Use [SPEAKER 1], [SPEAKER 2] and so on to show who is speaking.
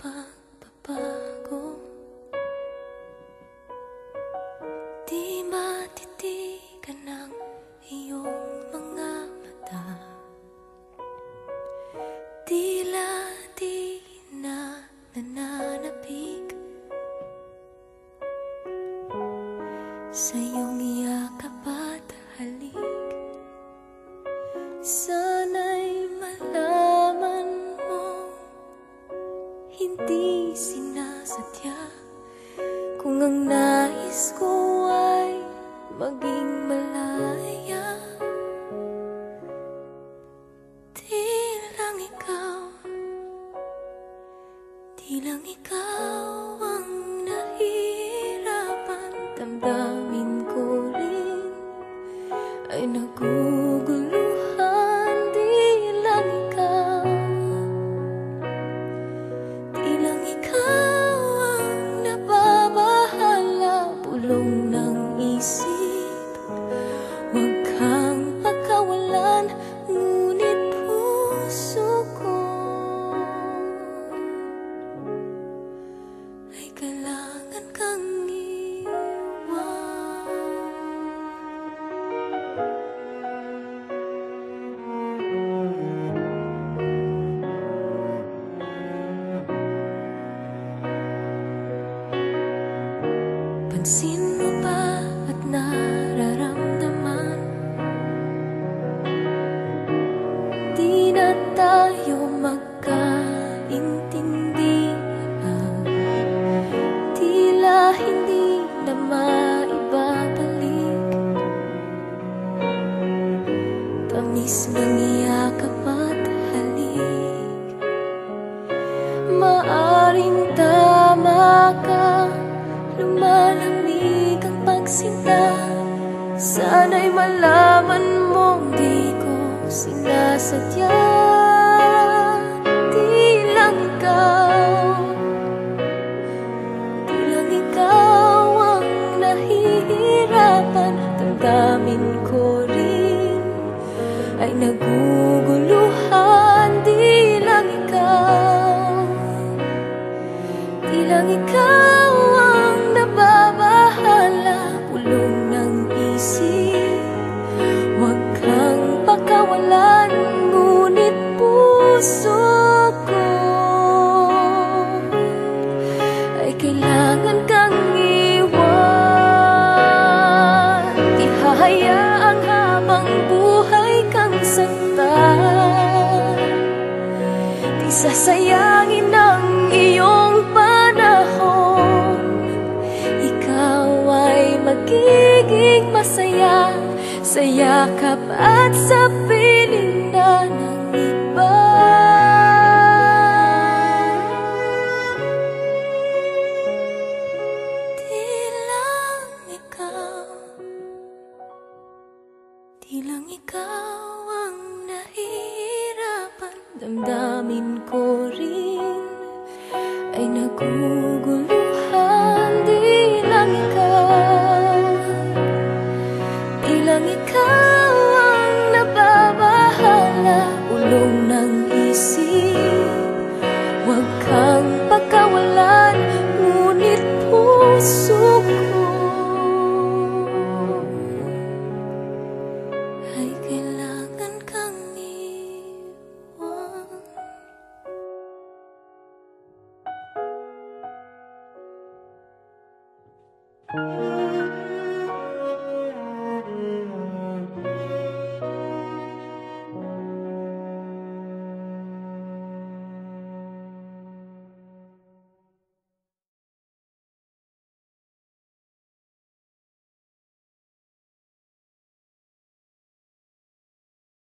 [SPEAKER 1] pagbabago. Di matitigan ng iyong mga mata, tila di na nananapig sa iyong yakap at halik. Sana'y malaman mo, hindi sinasadya, kung ang nais ko ay maging malaya. Di lang ikaw ang nahihirapan. Damdamin ko rin ay naguguluhan. Di lang ikaw ang nababahala. Bulong ng isip, huwag kang pagkawalan, ngunit puso ko ay kailangan kang iwan. Pansin mo ba at nararamdaman, di na tayo magkaintindihan. Tila hindi na maibabalik tamis ng yakap at halik. Maaring tama ka, lumalamig ang pagsinta. Sana'y malaman mong di ko sinasadya. Di lang ikaw ang nahihirapan. Damdamin ko rin ay naguguluhan. Di lang ikaw ang nababahala. Pulong ng isip, huwag kang pagkawalan, ngunit puso ko ay kailangan kang iwan. Di hahayaang habang buhay kang saktan. Di sasayangin ang iyong panahon. Ikaw ay magiging masaya sa yakap at sa piling na ng iba. Di lang ikaw ang nahihirapan. Damdamin ko rin ay nagugulo.